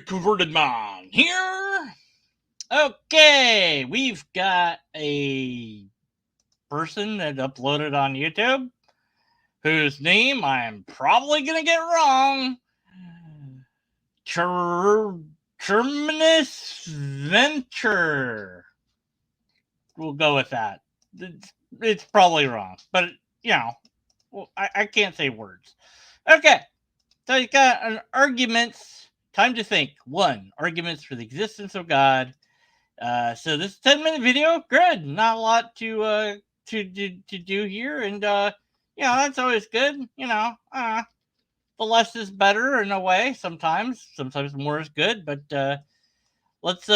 Converted Man here. Okay, we've got a person that uploaded on YouTube whose name I'm probably going to get wrong. Tertius Venter. We'll go with that. It's probably wrong, but I can't say words. Okay, so you got an arguments. Time to think. 1. Arguments for the existence of God. So this 10-minute video, good. Not a lot to do here, and that's always good. The less is better in a way. Sometimes more is good. But let's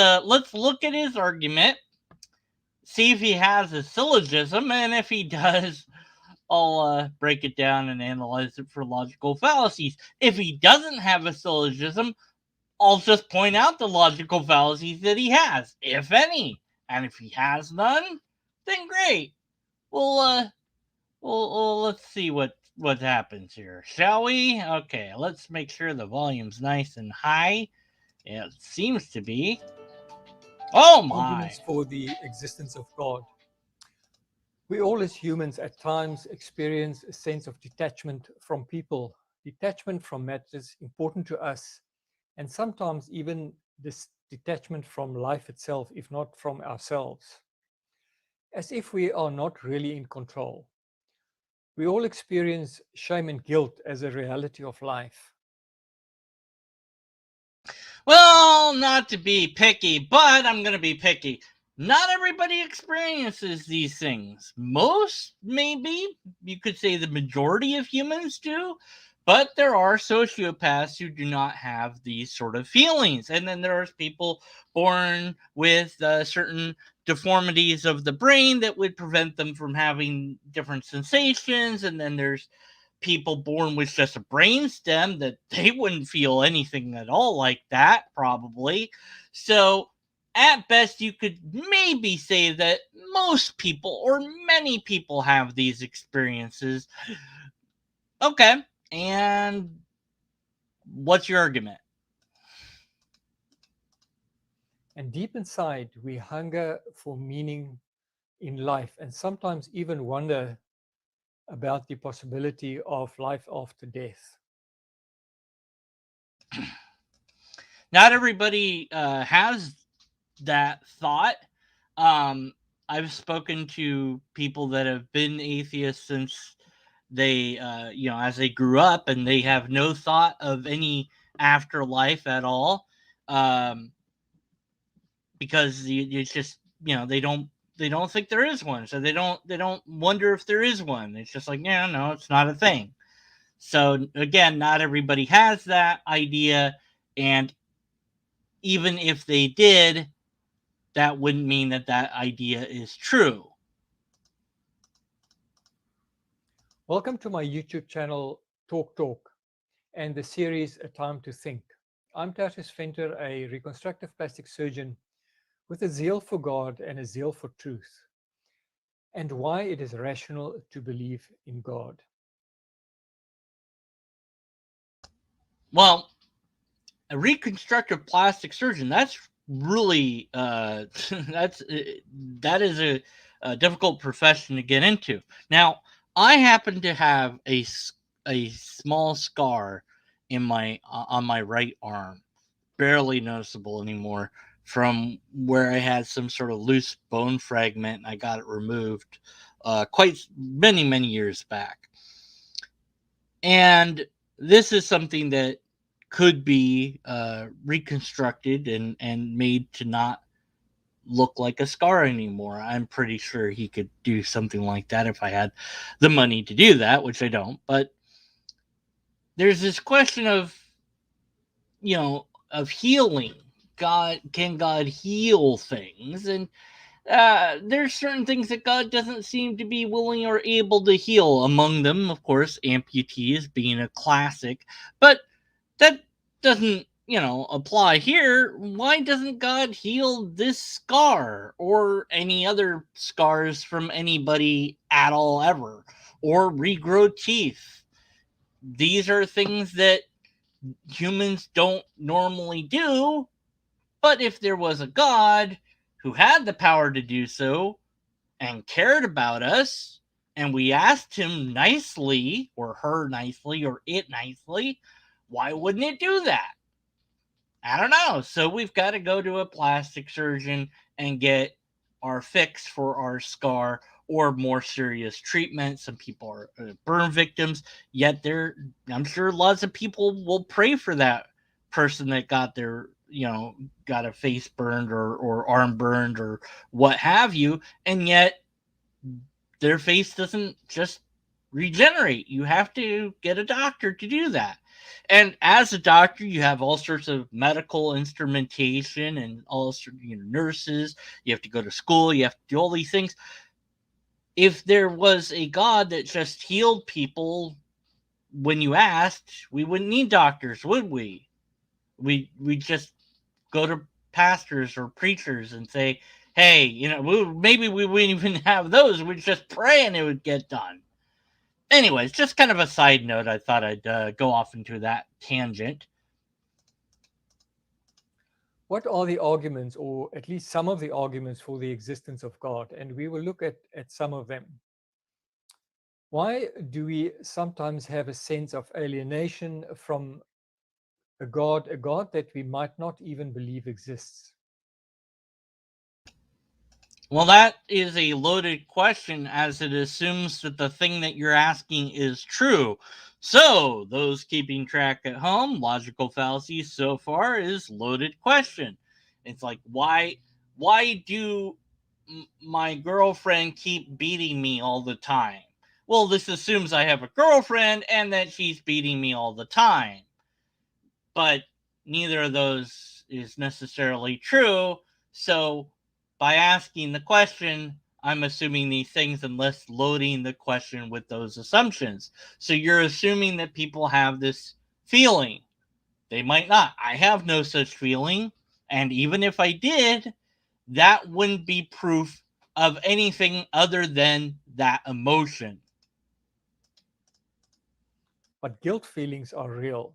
look at his argument, see if he has a syllogism, and if he does, I'll break it down and analyze it for logical fallacies. If he doesn't have a syllogism, I'll just point out the logical fallacies that he has, if any. And if he has none, then great. Well, let's see what happens here, shall we? Okay, let's make sure the volume's nice and high. Yeah, it seems to be. Oh my! Arguments for the existence of God. We all as humans at times experience a sense of detachment from people, detachment from matters important to us, and sometimes even this detachment from life itself, if not from ourselves, as if we are not really in control. We all experience shame and guilt as a reality of life. Well, not to be picky, but I'm going to be picky. Not everybody experiences these things. Most, maybe, you could say the majority of humans do, but there are sociopaths who do not have these sort of feelings. And then there's people born with certain deformities of the brain that would prevent them from having different sensations. And then there's people born with just a brain stem that they wouldn't feel anything at all like that, probably. So at best, you could maybe say that most people or many people have these experiences. Okay, and what's your argument? And deep inside, we hunger for meaning in life and sometimes even wonder about the possibility of life after death. Not everybody has that thought. I've spoken to people that have been atheists since they, as they grew up, and they have no thought of any afterlife at all, because it's just they don't think there is one, so they don't wonder if there is one. It's just like, yeah, no, it's not a thing. So again, not everybody has that idea, and even if they did, that wouldn't mean that idea is true. Welcome to my YouTube channel, Talk, and the series A Time to Think. I'm Tertius Venter, a reconstructive plastic surgeon with a zeal for God and a zeal for truth, and why it is rational to believe in God. Well, a reconstructive plastic surgeon, that's really that is a difficult profession to get into. Now, I happen to have a small scar in my on my right arm, barely noticeable anymore, from where I had some sort of loose bone fragment and I got it removed quite many years back. And this is something that could be reconstructed and made to not look like a scar anymore. I'm pretty sure he could do something like that if I had the money to do that, which I don't. But there's this question of, of healing. Can God heal things? And there's certain things that God doesn't seem to be willing or able to heal. Among them, of course, amputees being a classic. But that doesn't, apply here. Why doesn't God heal this scar or any other scars from anybody at all ever? Or regrow teeth? These are things that humans don't normally do. But if there was a God who had the power to do so and cared about us, and we asked him nicely, or her nicely, or it nicely, why wouldn't it do that? I don't know. So we've got to go to a plastic surgeon and get our fix for our scar or more serious treatment. Some people are burn victims, yet I'm sure lots of people will pray for that person that got got a face burned or arm burned or what have you, and yet their face doesn't just regenerate. You have to get a doctor to do that. And as a doctor, you have all sorts of medical instrumentation and all sorts, nurses. You have to go to school. You have to do all these things. If there was a God that just healed people when you asked, we wouldn't need doctors, would we? We just go to pastors or preachers and say, "Hey, maybe we wouldn't even have those. We'd just pray and it would get done." Anyways, just kind of a side note. I thought I'd go off into that tangent. What are the arguments, or at least some of the arguments, for the existence of God? And we will look at some of them. Why do we sometimes have a sense of alienation from a God that we might not even believe exists? Well, that is a loaded question as it assumes that the thing that you're asking is true. So, those keeping track at home, logical fallacy so far is loaded question. It's like why do my girlfriend keep beating me all the time? Well, this assumes I have a girlfriend and that she's beating me all the time. But neither of those is necessarily true. So by asking the question, I'm assuming these things unless loading the question with those assumptions. So you're assuming that people have this feeling. They might not. I have no such feeling. And even if I did, that wouldn't be proof of anything other than that emotion. But guilt feelings are real.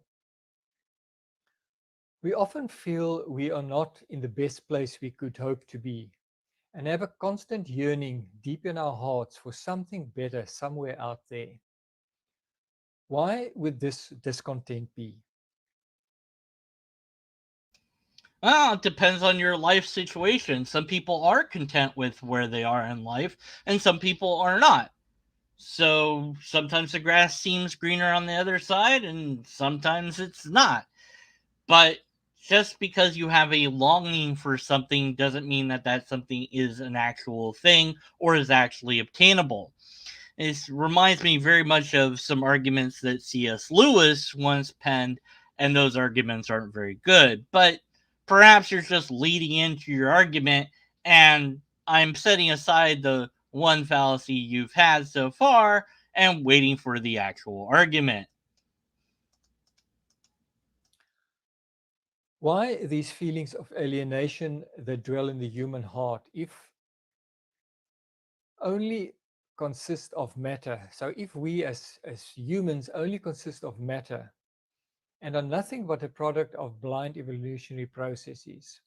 We often feel we are not in the best place we could hope to be, and have a constant yearning deep in our hearts for something better somewhere out there. Why would this discontent be? Well, it depends on your life situation. Some people are content with where they are in life, and some people are not. So sometimes the grass seems greener on the other side, and sometimes it's not. But just because you have a longing for something doesn't mean that that something is an actual thing or is actually obtainable. This reminds me very much of some arguments that C.S. Lewis once penned, and those arguments aren't very good. But perhaps you're just leading into your argument, and I'm setting aside the one fallacy you've had so far and waiting for the actual argument. Why these feelings of alienation that dwell in the human heart, if only consist of matter? So if we as humans only consist of matter and are nothing but a product of blind evolutionary processes,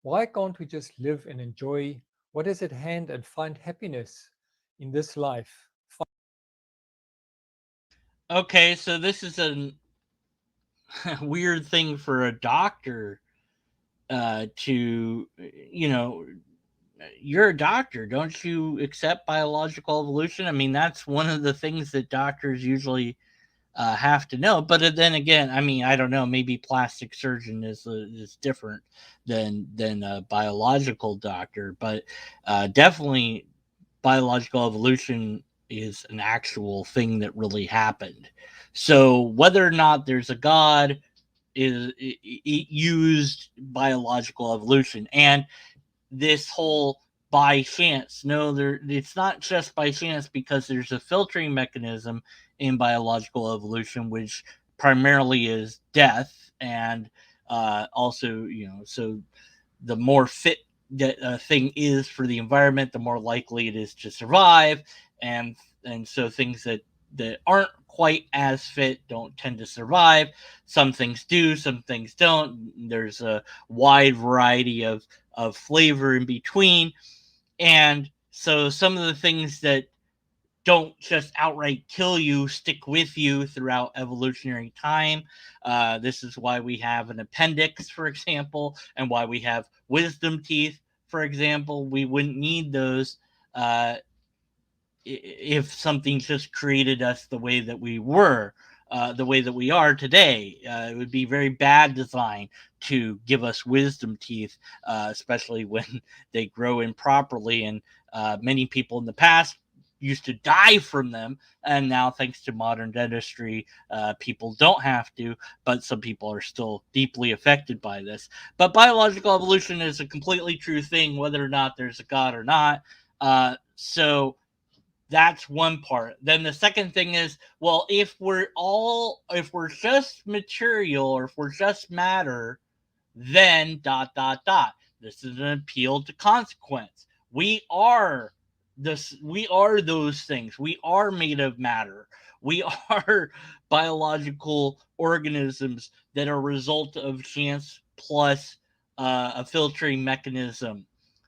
why can't we just live and enjoy what is at hand and find happiness in this life? Okay, so this is a weird thing for a doctor to, you know, you're a doctor. Don't you accept biological evolution? I mean, that's one of the things that doctors usually have to know. But then again, I mean, I don't know. Maybe plastic surgeon is different than a biological doctor, but definitely biological evolution is an actual thing that really happened. So whether or not there's a God is it used biological evolution, and this whole by chance. No, it's not just by chance because there's a filtering mechanism in biological evolution, which primarily is death, and also, so the more fit that a thing is for the environment, the more likely it is to survive, and so things that aren't quite as fit don't tend to survive. Some things do, some things don't. There's a wide variety of flavor in between. And so some of the things that don't just outright kill you stick with you throughout evolutionary time. This is why we have an appendix, for example, and why we have wisdom teeth, for example. We wouldn't need those if something just created us the way that we were, the way that we are today. It would be very bad design to give us wisdom teeth, especially when they grow improperly. And many people in the past used to die from them, and now thanks to modern dentistry, people don't have to, but some people are still deeply affected by this. But biological evolution is a completely true thing, whether or not there's a God or not. So that's one part. Then the second thing is, well, if we're just material, or if we're just matter, then ... This is an appeal to consequence. We are those things. We are made of matter. We are biological organisms that are a result of chance plus a filtering mechanism.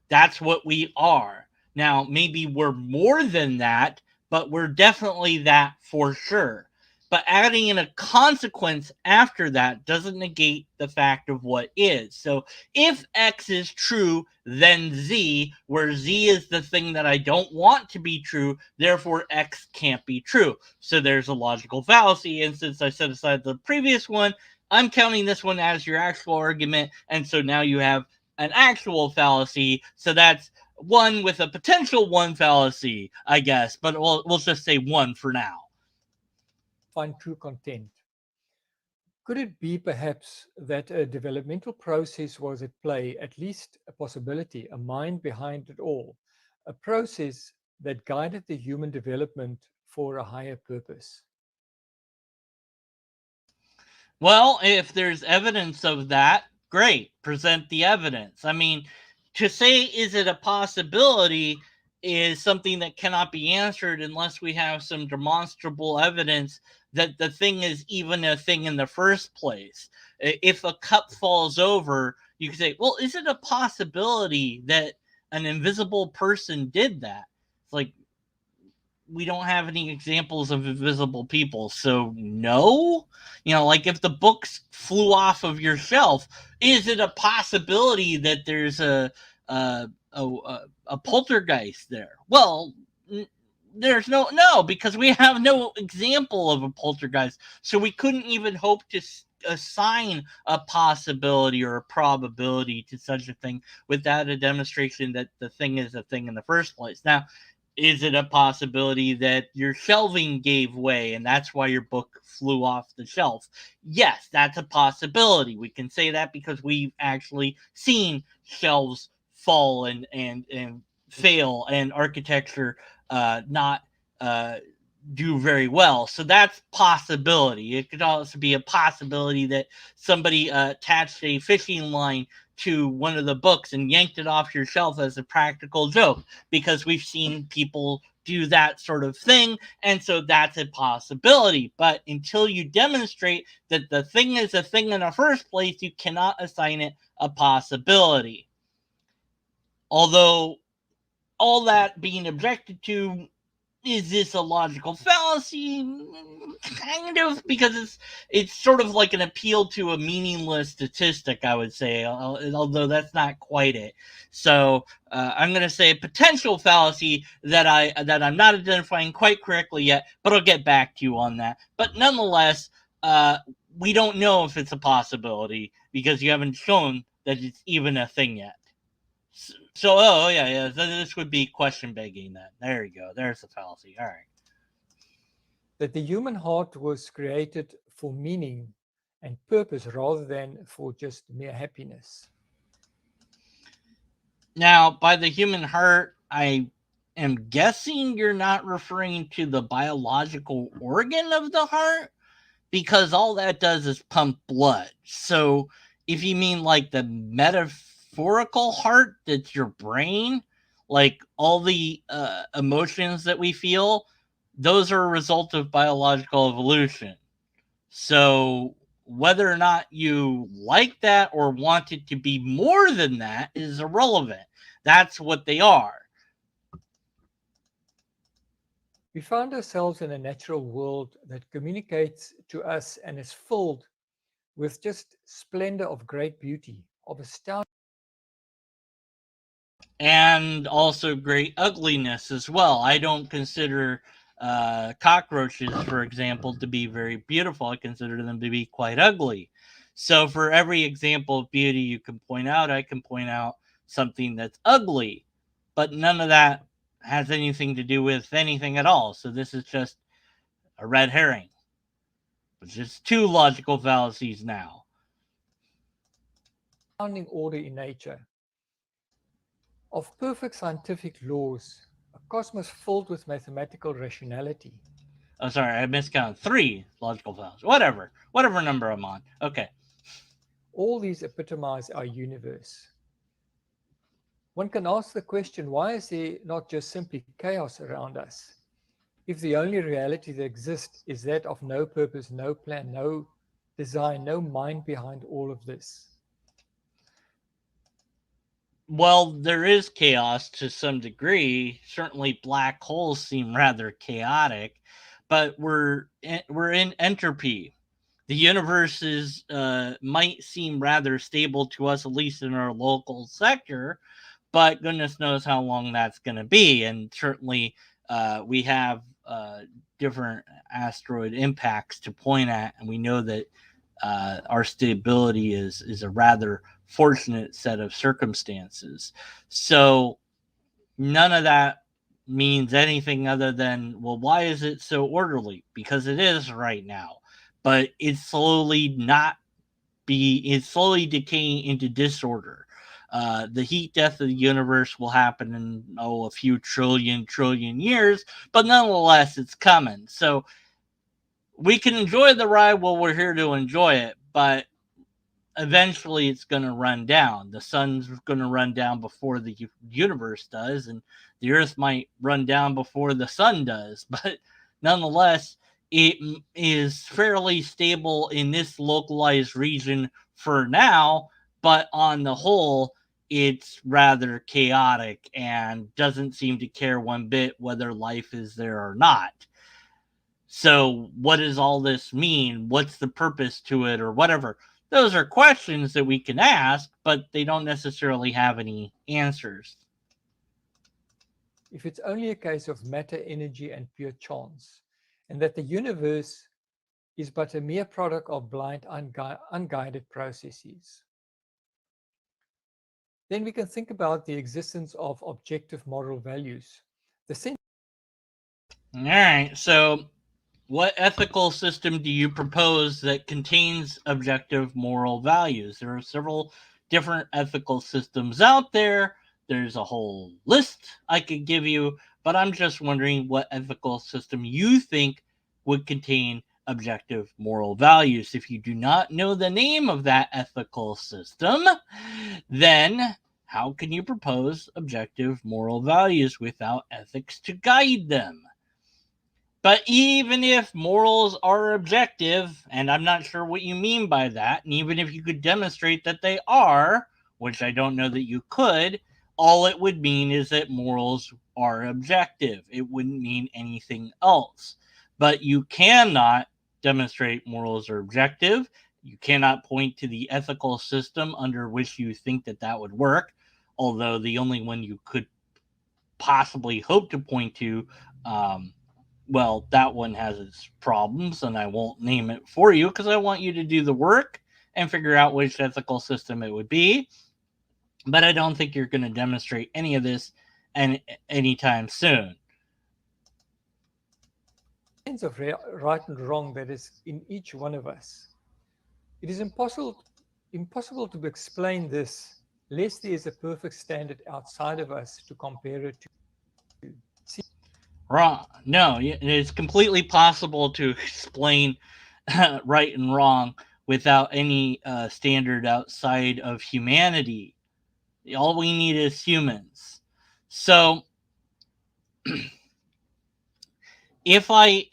That's what we are. Now, maybe we're more than that, but we're definitely that for sure. But adding in a consequence after that doesn't negate the fact of what is. So if X is true, then Z, where Z is the thing that I don't want to be true, therefore X can't be true. So there's a logical fallacy. And since I set aside the previous one, I'm counting this one as your actual argument. And so now you have an actual fallacy. So that's one with a potential one fallacy, I guess. But we'll just say one for now. Find true content. Could it be perhaps that a developmental process was at play, at least a possibility, a mind behind it all, a process that guided the human development for a higher purpose? Well, if there's evidence of that, great, present the evidence. I mean, to say is it a possibility is something that cannot be answered unless we have some demonstrable evidence that the thing is even a thing in the first place. If a cup falls over, you can say, well, is it a possibility that an invisible person did that? It's like, we don't have any examples of invisible people, so no. Like if the books flew off of your shelf, is it a possibility that there's a poltergeist there? Well, there's no, because we have no example of a poltergeist, so we couldn't even hope to assign a possibility or a probability to such a thing without a demonstration that the thing is a thing in the first place. Now, is it a possibility that your shelving gave way and that's why your book flew off the shelf? Yes, that's a possibility. We can say that because we've actually seen shelves fall and fail, and architecture not do very well. So that's possibility. It could also be a possibility that somebody attached a fishing line to one of the books and yanked it off your shelf as a practical joke, because we've seen people do that sort of thing, and so that's a possibility. But until you demonstrate that the thing is a thing in the first place, you cannot assign it a possibility. Although, all that being objected to, is this a logical fallacy? Kind of, because it's sort of like an appeal to a meaningless statistic, I would say, although that's not quite it. So I'm going to say a potential fallacy that I'm not identifying quite correctly yet, but I'll get back to you on that. But nonetheless, we don't know if it's a possibility because you haven't shown that it's even a thing yet. So, yeah. This would be question begging then. There you go. There's the fallacy. All right. That the human heart was created for meaning and purpose rather than for just mere happiness. Now, by the human heart, I am guessing you're not referring to the biological organ of the heart, because all that does is pump blood. So, if you mean like the metaphorical heart, that's your brain, like all the emotions that we feel, those are a result of biological evolution. So whether or not you like that or want it to be more than that is irrelevant. That's what they are. We find ourselves in a natural world that communicates to us and is filled with just splendor of great beauty, of astounding. And also great ugliness as well. I don't consider cockroaches, for example, to be very beautiful. I consider them to be quite ugly. So for every example of beauty you can point out, I can point out something that's ugly. But none of that has anything to do with anything at all. So this is just a red herring. It's just two logical fallacies now. Order in nature, of perfect scientific laws, a cosmos filled with mathematical rationality. Oh, sorry, I miscounted. Three logical fallacies. Whatever number I'm on. Okay. All these epitomize our universe. One can ask the question, why is there not just simply chaos around us? If the only reality that exists is that of no purpose, no plan, no design, no mind behind all of this. Well, there is chaos to some degree. Certainly, black holes seem rather chaotic, but we're in entropy. The universe is might seem rather stable to us, at least in our local sector, but goodness knows how long that's going to be. And certainly, we have different asteroid impacts to point at, and we know that our stability is a rather fortunate set of circumstances. So none of that means anything other than, well, why is it so orderly? Because it is right now, but it's slowly decaying into disorder. The heat death of the universe will happen in a few trillion years, but nonetheless, it's coming. So we can enjoy the ride while we're here to enjoy it, but eventually it's going to run down. The sun's going to run down before the universe does, and the earth might run down before the sun does. But nonetheless, it is fairly stable in this localized region for now, but on the whole, it's rather chaotic and doesn't seem to care one bit whether life is there or not. So, what does all this mean? What's the purpose to it, or whatever? Those are questions that we can ask, but they don't necessarily have any answers. If it's only a case of matter, energy, and pure chance, and that the universe is but a mere product of blind, unguided processes, then we can think about the existence of objective moral values. All right, so what ethical system do you propose that contains objective moral values? There are several different ethical systems out there. There's a whole list I could give you, but I'm just wondering what ethical system you think would contain objective moral values. If you do not know the name of that ethical system, then how can you propose objective moral values without ethics to guide them? But even if morals are objective, and I'm not sure what you mean by that, and even if you could demonstrate that they are, which I don't know that you could, all it would mean is that morals are objective. It wouldn't mean anything else. But you cannot demonstrate morals are objective. You cannot point to the ethical system under which you think that that would work, although the only one you could possibly hope to point to, well, that one has its problems, and I won't name it for you because I want you to do the work and figure out which ethical system it would be. But I don't think you're going to demonstrate any of this anytime soon. Sense of right and wrong that is in each one of us. It is impossible to explain this lest there is a perfect standard outside of us to compare it to. Wrong. No, it's completely possible to explain right and wrong without any standard outside of humanity. All we need is humans. So if and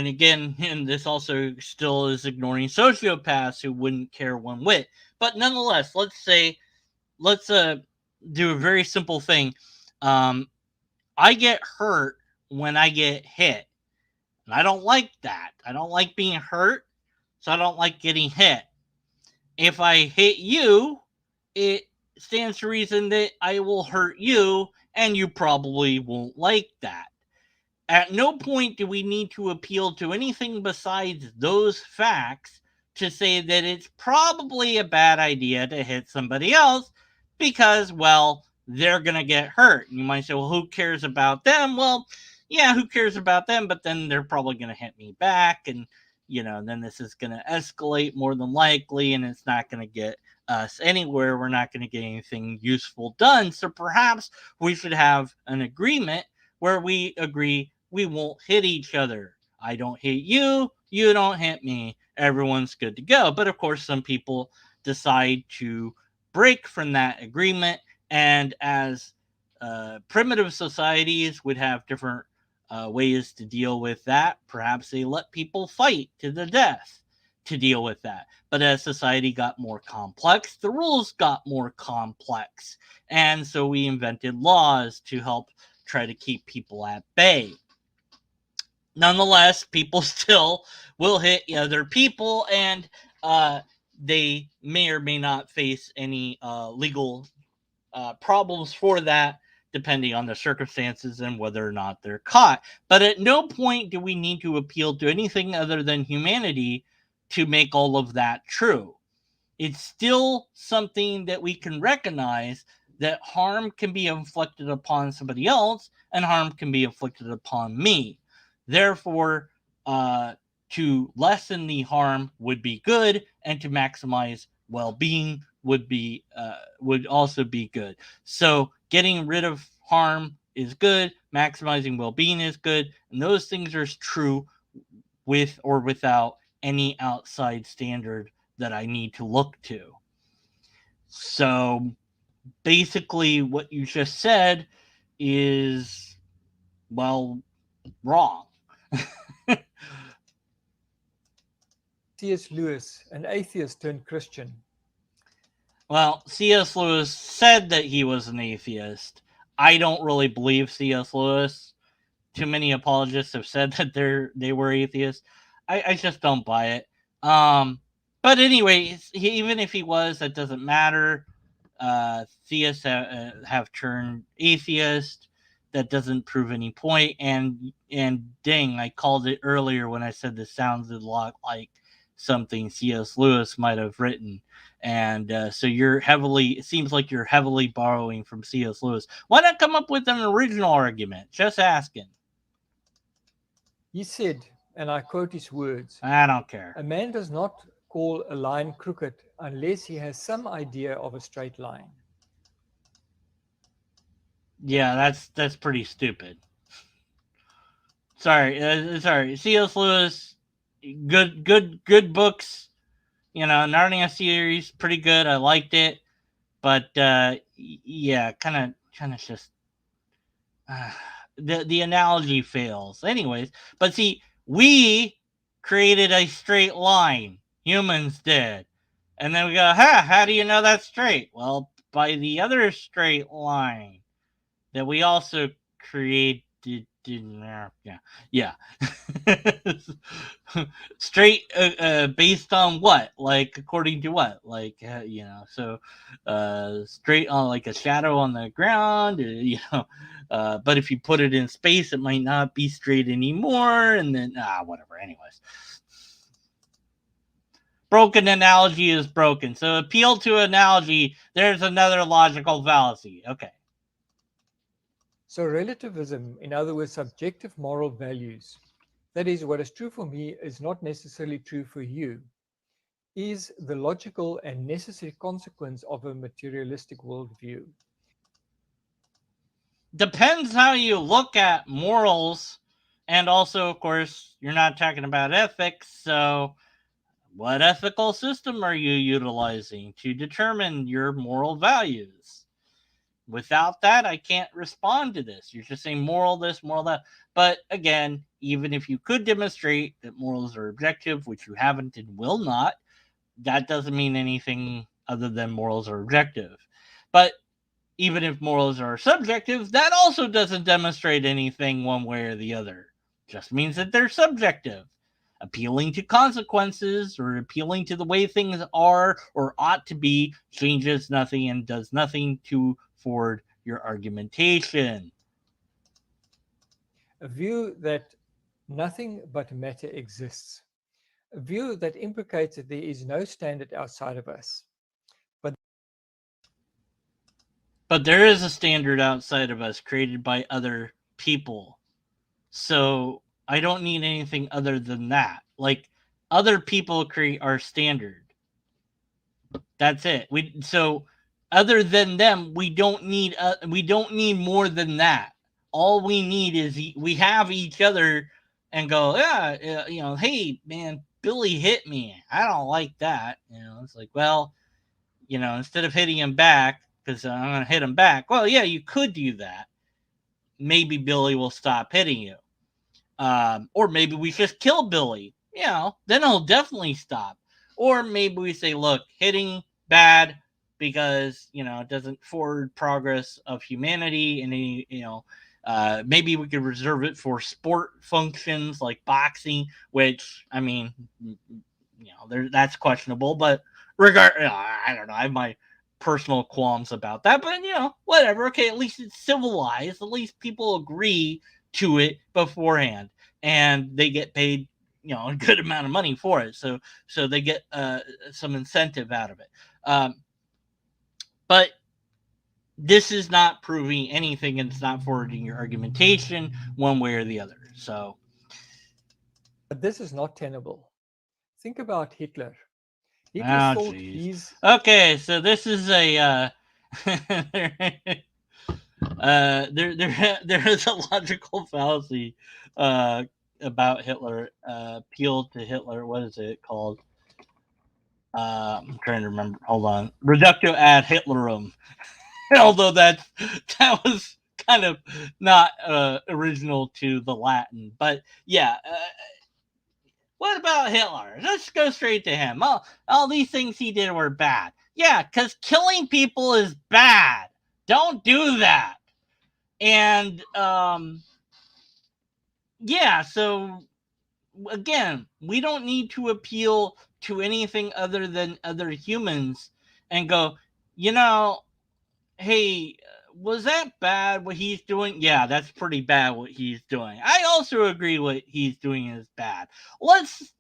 again, and this also still is ignoring sociopaths who wouldn't care one whit. But nonetheless, let's do a very simple thing. Um, I get hurt when I get hit, and I don't like that. I don't like being hurt, so I don't like getting hit. If I hit you, it stands to reason that I will hurt you, and you probably won't like that. At no point do we need to appeal to anything besides those facts to say that it's probably a bad idea to hit somebody else because, well, they're going to get hurt. You might say, well, who cares about them? Well, yeah, who cares about them? But then they're probably going to hit me back. And, then this is going to escalate more than likely, and it's not going to get us anywhere. We're not going to get anything useful done. So perhaps we should have an agreement where we agree we won't hit each other. I don't hit you, you don't hit me. Everyone's good to go. But of course, some people decide to break from that agreement. And as primitive societies would have different ways to deal with that, perhaps they let people fight to the death to deal with that. But as society got more complex, the rules got more complex. And so we invented laws to help try to keep people at bay. Nonetheless, people still will hit other people, and they may or may not face any legal problems for that, depending on the circumstances and whether or not they're caught. But at no point do we need to appeal to anything other than humanity to make all of that true. It's still something that we can recognize that harm can be inflicted upon somebody else and harm can be inflicted upon me. Therefore, to lessen the harm would be good, and to maximize well-being would also be good. So, getting rid of harm is good, maximizing well-being is good, and those things are true with or without any outside standard that I need to look to. So basically, what you just said is, well, wrong. C.S. Lewis, an atheist turned Christian. Well, C.S. Lewis said that he was an atheist. I don't really believe C.S. Lewis. Too many apologists have said that they were atheists. I just don't buy it. But anyway, even if he was, that doesn't matter. Theists have turned atheist. That doesn't prove any point. And dang, I called it earlier when I said this sounds a lot like something C.S. Lewis might have written. And so it seems like you're heavily borrowing from C.S. Lewis. Why not come up with an original argument? Just asking. He said, and I quote his words, I don't care. "A man does not call a line crooked unless he has some idea of a straight line." Yeah, that's pretty stupid. Sorry. C.S. Lewis, good books. Narnia series, pretty good. I liked it, but yeah, kind of just uh, the analogy fails. Anyways, but see, we created a straight line. Humans did, and then we go, how do you know that's straight? Well, by the other straight line that we also created. Yeah. Straight based on what? Like according to what? Like so straight on like a shadow on the ground, but if you put it in space it might not be straight anymore, and then whatever. Anyways, broken analogy is broken. So appeal to analogy, there's another logical fallacy. Okay. So relativism, in other words, subjective moral values, that is, what is true for me is not necessarily true for you, is the logical and necessary consequence of a materialistic worldview. Depends how you look at morals, and also, of course, you're not talking about ethics, so what ethical system are you utilizing to determine your moral values? Without that, I can't respond to this. You're just saying moral this, moral that. But again, even if you could demonstrate that morals are objective, which you haven't and will not, that doesn't mean anything other than morals are objective. But even if morals are subjective, that also doesn't demonstrate anything one way or the other. Just means that they're subjective. Appealing to consequences or appealing to the way things are or ought to be changes nothing and does nothing to forward your argumentation. A view that nothing but matter exists. A view that implicates that there is no standard outside of us. But there is a standard outside of us created by other people. So I don't need anything other than that. Like, other people create our standard. That's it. So other than them, we don't need more than that. All we need is we have each other and go, yeah, hey man, Billy hit me. I don't like that. It's like, well, instead of hitting him back because I'm gonna hit him back. Well, yeah, you could do that. Maybe Billy will stop hitting you. Or maybe we just kill Billy. Then he'll definitely stop. Or maybe we say, look, hitting bad because it doesn't forward progress of humanity, and maybe we could reserve it for sport functions like boxing, which I mean, that's questionable. But I don't know. I have my personal qualms about that, but whatever. Okay, at least it's civilized. At least people agree to it beforehand, and they get paid a good amount of money for it, so they get some incentive out of it. But this is not proving anything, and it's not forwarding your argumentation one way or the other. So, but this is not tenable. Think about Hitler. Hitler oh thought geez. Okay, so this is a there is a logical fallacy about Hitler. Appeal to Hitler. What is it called? I'm trying to remember. Hold on. Reductio ad Hitlerum. Although that was kind of not original to the Latin, but yeah. What about Hitler? Let's go straight to him. All these things he did were bad. Yeah, because killing people is bad. Don't do that. And yeah, so again, we don't need to appeal to anything other than other humans and go, hey, was that bad what he's doing? Yeah, that's pretty bad what he's doing. I also agree what he's doing is bad. Let's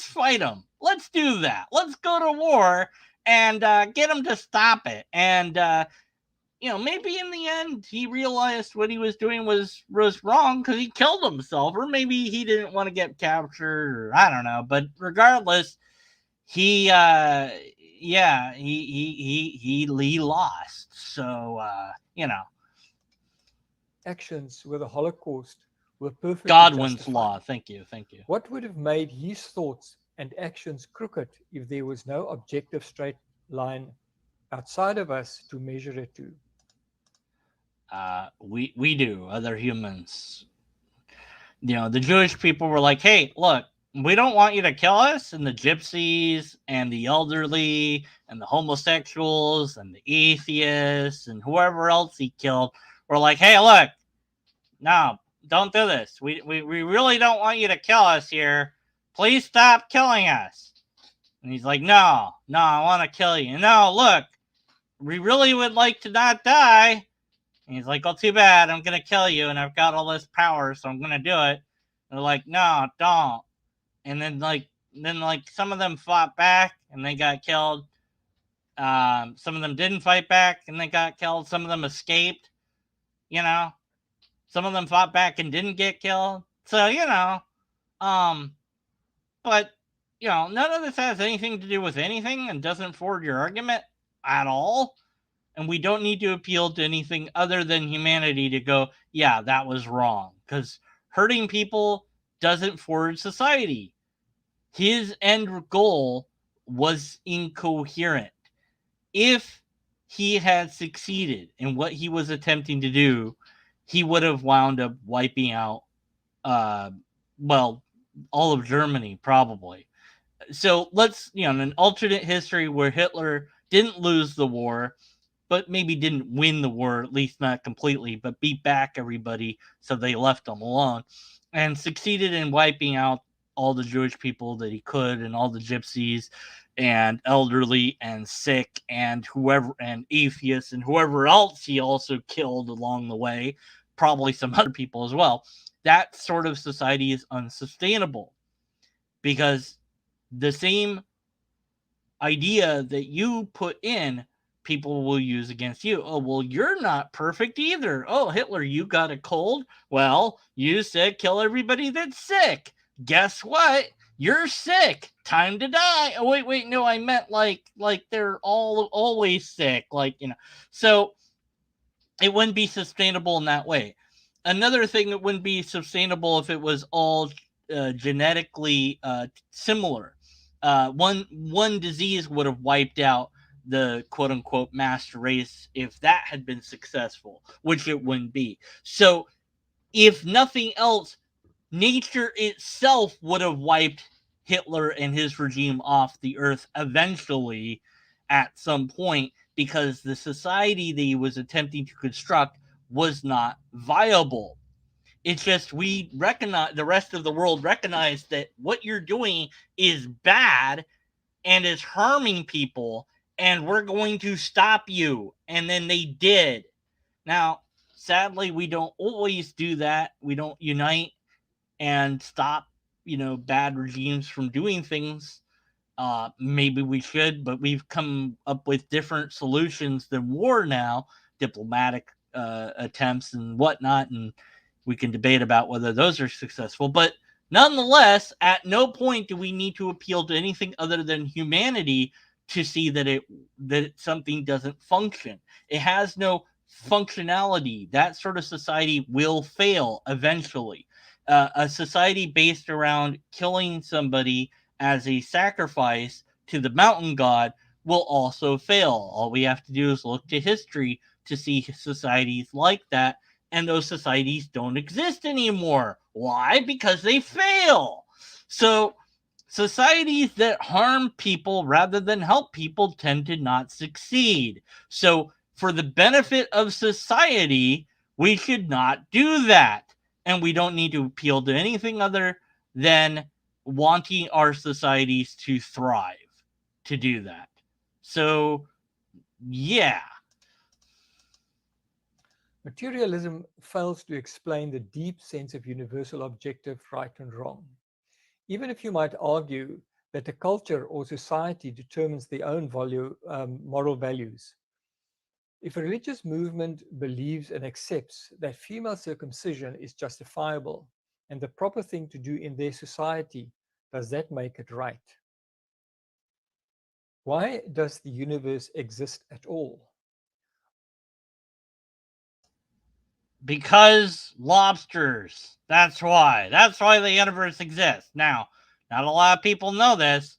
fight him. Let's do that. Let's go to war and get him to stop it. And maybe in the end he realized what he was doing was wrong because he killed himself, or maybe he didn't want to get captured, or I don't know. But regardless, he he lost. So actions with the Holocaust were perfectly Godwin's justified. law. Thank you. What would have made his thoughts and actions crooked if there was no objective straight line outside of us to measure it to? We do, other humans. The Jewish people were like, hey, look, we don't want you to kill us. And the gypsies and the elderly and the homosexuals and the atheists and whoever else he killed were like, hey, look, no, don't do this. We really don't want you to kill us here. Please stop killing us. And he's like, no, I want to kill you. No, look, we really would like to not die. And he's like, well, too bad. I'm going to kill you, and I've got all this power, so I'm going to do it. And they're like, no, don't. And then some of them fought back, and they got killed. Some of them didn't fight back, and they got killed. Some of them escaped, Some of them fought back and didn't get killed. So, but, none of this has anything to do with anything and doesn't forward your argument at all. And we don't need to appeal to anything other than humanity to go, yeah, that was wrong. Because hurting people doesn't forward society. His end goal was incoherent. If he had succeeded in what he was attempting to do, he would have wound up wiping out, uh, well, all of Germany, probably. So let's, in an alternate history where Hitler didn't lose the war, but maybe didn't win the war, at least not completely, but beat back everybody, so they left him alone, and succeeded in wiping out all the Jewish people that he could, and all the gypsies, and elderly, and sick, and whoever, and atheists, and whoever else he also killed along the way, probably some other people as well. That sort of society is unsustainable, because the same idea that you put in, people will use against you. Oh, well, you're not perfect either. Oh, Hitler, you got a cold? Well, you said kill everybody that's sick. Guess what? You're sick. Time to die. Oh, wait, no, I meant like they're all always sick. So it wouldn't be sustainable in that way. Another thing that wouldn't be sustainable if it was all genetically similar. One disease would have wiped out the quote unquote master race if that had been successful, which it wouldn't be. So, if nothing else, nature itself would have wiped Hitler and his regime off the earth eventually at some point, because the society that he was attempting to construct was not viable. It's just we recognize, the rest of the world recognized that what you're doing is bad and is harming people, and we're going to stop you. And then they did. Now, sadly, we don't always do that. We don't unite and stop, bad regimes from doing things. Maybe we should, but we've come up with different solutions than war now, diplomatic attempts and whatnot, and we can debate about whether those are successful. But nonetheless, at no point do we need to appeal to anything other than humanity to see that something doesn't function. It has no functionality. That sort of society will fail eventually. A society based around killing somebody as a sacrifice to the mountain god will also fail. All we have to do is look to history to see societies like that, and those societies don't exist anymore. Why? Because they fail. So, societies that harm people rather than help people tend to not succeed. So, for the benefit of society, we should not do that. And we don't need to appeal to anything other than wanting our societies to thrive to do that. So, yeah. Materialism fails to explain the deep sense of universal objective right and wrong. Even if you might argue that a culture or society determines their own moral values. If a religious movement believes and accepts that female circumcision is justifiable and the proper thing to do in their society, does that make it right? Why does the universe exist at all? Because lobsters. That's why. That's why the universe exists. Now, not a lot of people know this,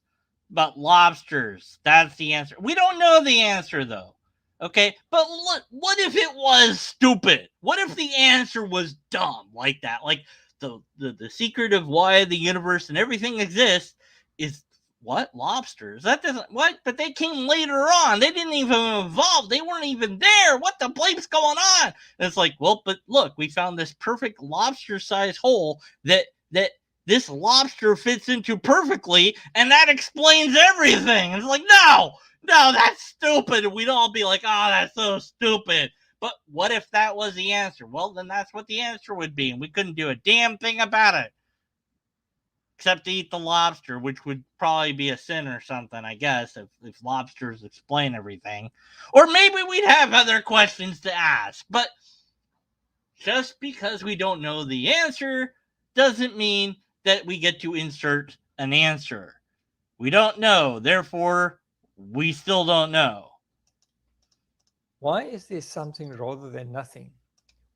but lobsters. That's the answer. We don't know the answer, though. Okay? But what if it was stupid? What if the answer was dumb like that? Like the secret of why the universe and everything exists is what? Lobsters? That doesn't what? But they came later on. They didn't even evolve. They weren't even there. What the bleep's going on? And it's like, well, but look, we found this perfect lobster-sized hole that this lobster fits into perfectly, and that explains everything. It's like, no, that's stupid. We'd all be like, oh, that's so stupid. But what if that was the answer? Well, then that's what the answer would be, and we couldn't do a damn thing about it. Except to eat the lobster, which would probably be a sin or something, I guess, if lobsters explain everything. Or maybe we'd have other questions to ask. But just because we don't know the answer doesn't mean that we get to insert an answer. We don't know, therefore, we still don't know. Why is there something rather than nothing?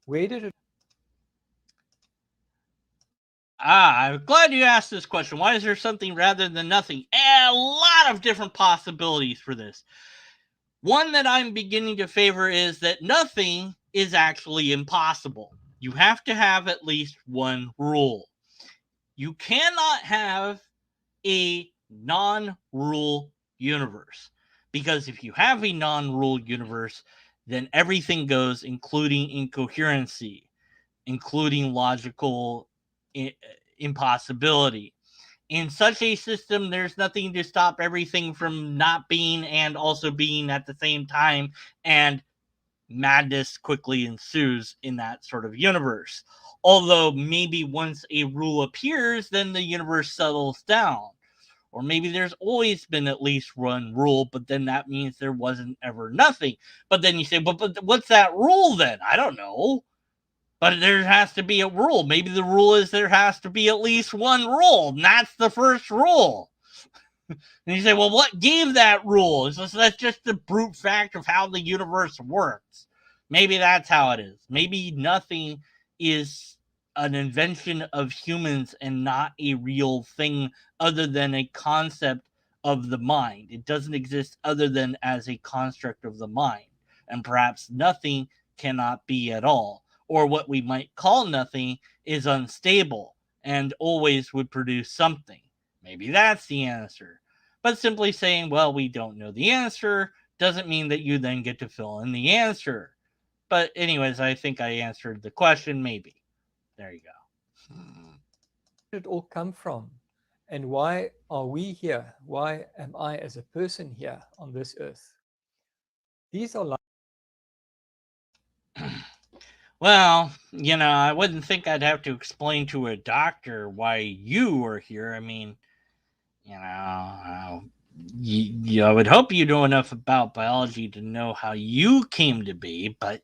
Where did it? I'm glad you asked this question. Why is there something rather than nothing? A lot of different possibilities for this. One that I'm beginning to favor is that nothing is actually impossible. You have to have at least one rule. You cannot have a non-rule universe, because if you have a non-rule universe, then everything goes, including incoherency, including logical impossibility. In such a system, there's nothing to stop everything from not being and also being at the same time, and madness quickly ensues in that sort of universe. Although maybe once a rule appears, then the universe settles down. Or maybe there's always been at least one rule, but then that means there wasn't ever nothing. But then you say, but what's that rule then? I don't know. But there has to be a rule. Maybe the rule is there has to be at least one rule, and that's the first rule. And you say, well, what gave that rule? So that's just the brute fact of how the universe works. Maybe that's how it is. Maybe nothing is an invention of humans and not a real thing other than a concept of the mind. It doesn't exist other than as a construct of the mind. And perhaps nothing cannot be at all. Or what we might call nothing is unstable and always would produce something. Maybe that's the answer. But simply saying, well, we don't know the answer doesn't mean that you then get to fill in the answer. But anyways, I think I answered the question, maybe. There you go. Where did it all come from? And why are we here? Why am I as a person here on this earth? These are Well, I wouldn't think I'd have to explain to a doctor why you are here. I mean, I would hope you know enough about biology to know how you came to be, but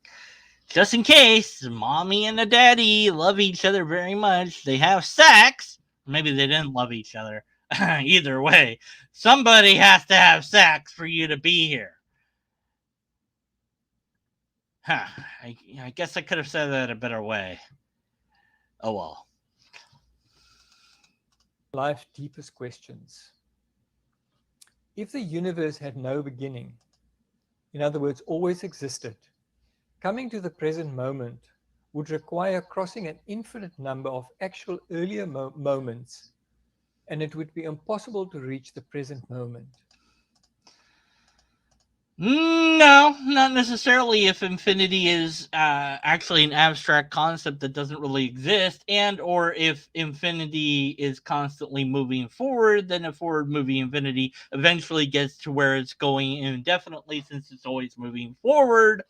just in case, mommy and the daddy love each other very much, they have sex. Maybe they didn't love each other. Either way, somebody has to have sex for you to be here. Huh. I guess I could have said that a better way. Oh well. life's deepest questions. If the universe had no beginning, in other words, always existed, coming to the present moment would require crossing an infinite number of actual earlier moments, and it would be impossible to reach the present moment. No, not necessarily. If infinity is actually an abstract concept that doesn't really exist, and or if infinity is constantly moving forward, then a forward moving infinity eventually gets to where it's going indefinitely, since it's always moving forward.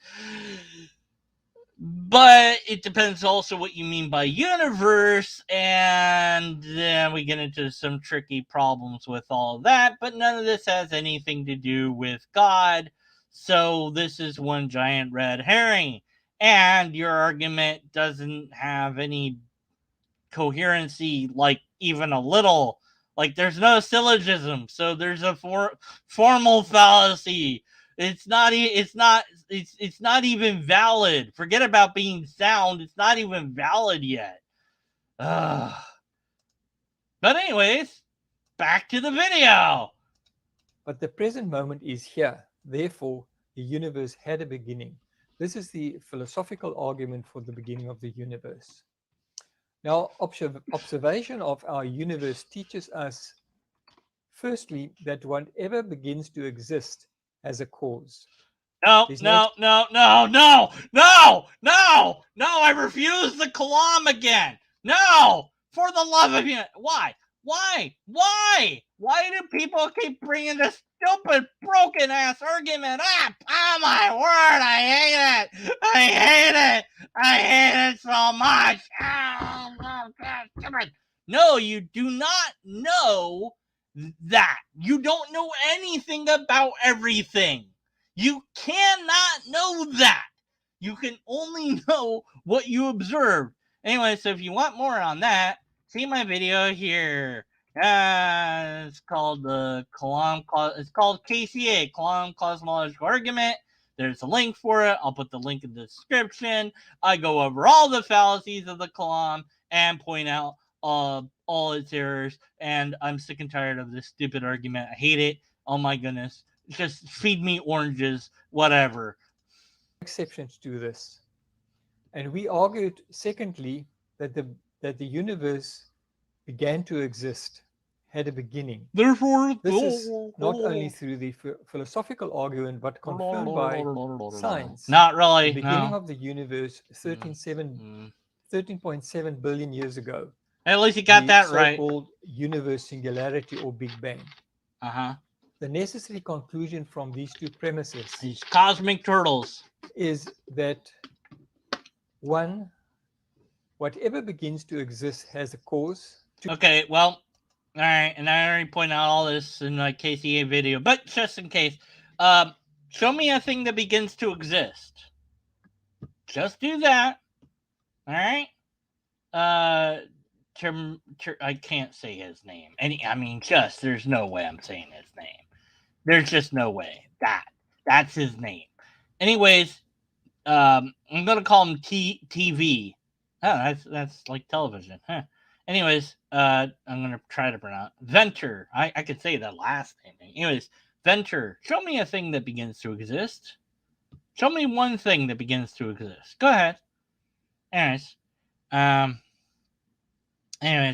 But it depends also what you mean by universe, and then we get into some tricky problems with all of that, but none of this has anything to do with God, so this is one giant red herring, and your argument doesn't have any coherency, like even a little. Like there's no syllogism, so there's a formal fallacy. It's not even valid. Forget about being sound. It's not even valid yet. Ugh. But anyways, back to the video. But the present moment is here. Therefore, the universe had a beginning. This is the philosophical argument for the beginning of the universe. Now, observation of our universe teaches us, firstly, that whatever begins to exist has a cause. No, There's no, no, no, no, no, no, no, I refuse the Kalam again. No, for the love of you. Why? Why do people keep bringing this stupid, broken ass argument up? Oh my word, I hate it. I hate it. I hate it so much. Oh, God. No, you do not know that. You don't know anything about everything. You cannot know that. You can only know what you observe. Anyway, so if you want more on that, see my video here. It's called the It's called KCA, Kalam Cosmological Argument. There's a link for it. I'll put the link in the description. I go over all the fallacies of the Kalam and point out all its errors. And I'm sick and tired of this stupid argument. I hate it. Oh my goodness. just feed me oranges, whatever. Exceptions to this. And we argued, secondly, that the universe began to exist, had a beginning. Therefore, This is not only through the philosophical argument, but confirmed by science. Not really. The beginning No. of the universe 13.7 billion years ago. At least you got that right. So-called universe singularity or Big Bang. The necessary conclusion from these two premises, these cosmic turtles, is that one, whatever begins to exist has a cause. Okay, well, all right, and I already pointed out all this in my KCA video, but just in case, show me a thing that begins to exist. Just do that. All right. I can't say his name. There's no way I'm saying his name. There's just no way. That's his name. Anyways, I'm gonna call him TV. Oh, that's like television. Huh. Anyways, I'm gonna try to pronounce Venter. I could say that last name. Anyways, Venter. Show me a thing that begins to exist. Show me one thing that begins to exist. Go ahead. Anyways,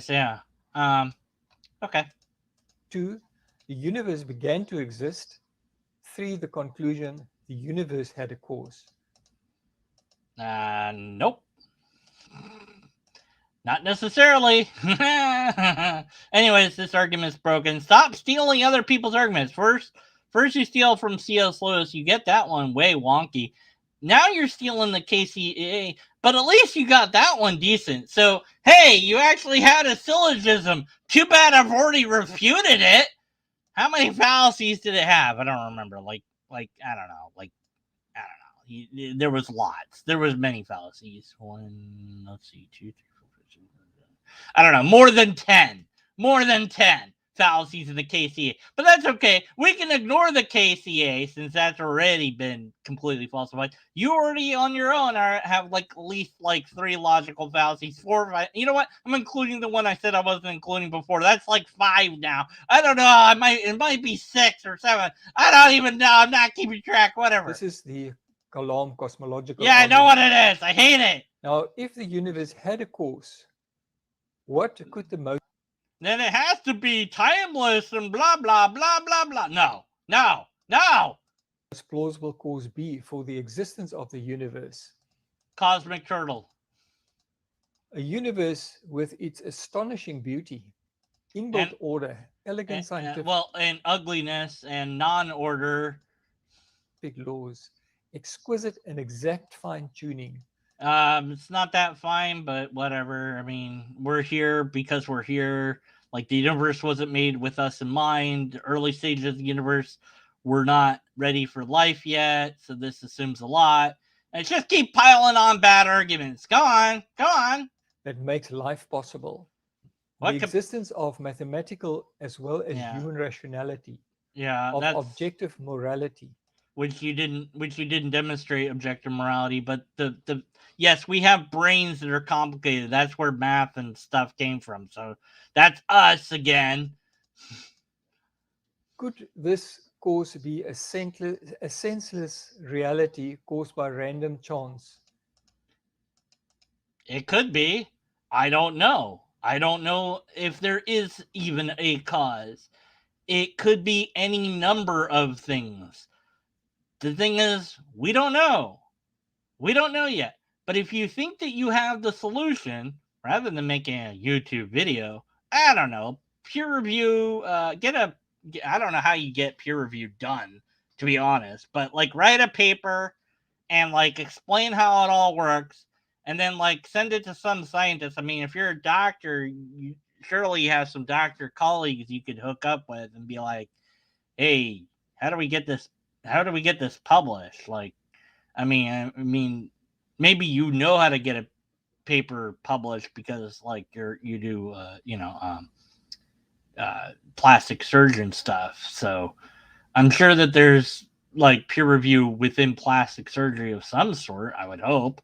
yeah. Okay. 2, the universe began to exist. 3, the conclusion, the universe had a cause. Nope. Not necessarily. Anyways, this argument's broken. Stop stealing other people's arguments. First you steal from C.S. Lewis. You get that one way wonky. Now you're stealing the KCA, but at least you got that one decent. So, hey, you actually had a syllogism. Too bad I've already refuted it. How many fallacies did it have? I don't remember. I don't know. There was lots. There was many fallacies. 1, let's see, 2, 3, 4, 5, 6, 7. I don't know. More than 10. More than 10 fallacies in the KCA. But that's okay. We can ignore the KCA since that's already been completely falsified. You already on your own have at least 3 logical fallacies, 4 or 5. You know what? I'm including the one I said I wasn't including before. That's 5 now. I don't know. It might be 6 or 7. I don't even know. I'm not keeping track. Whatever. This is the Kalam cosmological argument. I know what it is. I hate it. Now, if the universe had a cause, what could the most... Then it has to be timeless and blah, blah, blah, blah, blah. No. most plausible cause be for the existence of the universe? Cosmic turtle. A universe with its astonishing beauty, inbuilt order, elegant scientific... and ugliness and non-order. laws, exquisite and exact fine-tuning. It's not that fine, but whatever. We're here because we're here. The universe wasn't made with us in mind. The early stages of the universe, we're not ready for life yet, so this assumes a lot. And just keep piling on bad arguments. Go on. That makes life possible. The existence of mathematical as well as human rationality. Yeah, of objective morality. Which you didn't demonstrate objective morality, but yes, we have brains that are complicated. That's where math and stuff came from. So that's us again. Could this cause be a senseless reality caused by random chance? It could be. I don't know. I don't know if there is even a cause. It could be any number of things. The thing is, we don't know. We don't know yet. But if you think that you have the solution, rather than making a YouTube video, I don't know, peer review, I don't know how you get peer review done, to be honest, but write a paper and explain how it all works, and then send it to some scientist. If you're a doctor, you surely have some doctor colleagues you could hook up with and be like, hey, how do we get this published? Maybe you know how to get a paper published because you do plastic surgeon stuff. So I'm sure that there's peer review within plastic surgery of some sort, I would hope.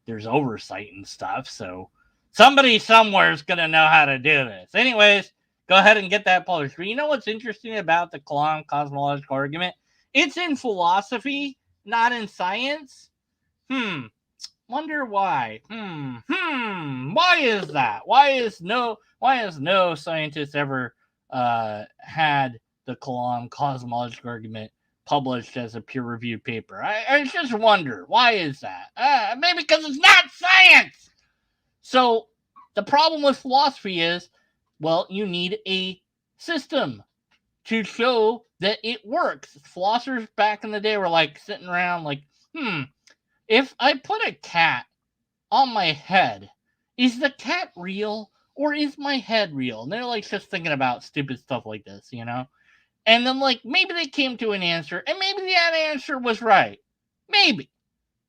There's oversight and stuff. So somebody somewhere is going to know how to do this. Anyways, go ahead and get that published. But you know what's interesting about the Kalam cosmological argument? It's in philosophy, not in science. Wonder why. Why is that? Why has no scientist ever had the Kalam cosmological argument published as a peer-reviewed paper? I just wonder, why is that? Maybe because it's not science. So the problem with philosophy is, well, you need a system to show that it works. Philosophers back in the day were like sitting around like, if I put a cat on my head, is the cat real or is my head real? And they're like just thinking about stupid stuff like this, you know? And then like maybe they came to an answer and maybe that answer was right. Maybe.